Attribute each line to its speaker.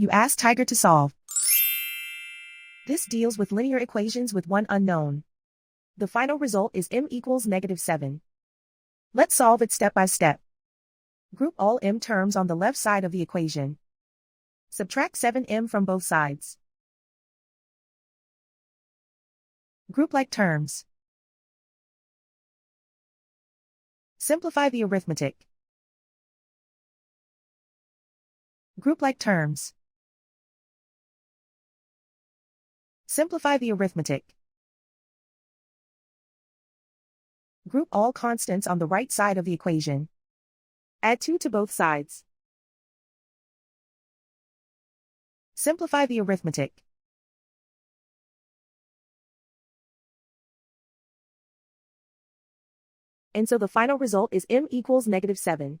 Speaker 1: You ask Tiger to solve. This deals with linear equations with one unknown. The final result is m equals -7. Let's solve it step by step. Group all m terms on the left side of the equation. Subtract 7m from both sides. Group like terms. Simplify the arithmetic. Group like terms. Simplify the arithmetic. Group all constants on the right side of the equation. Add 2 to both sides. Simplify the arithmetic. And so the final result is m equals -7.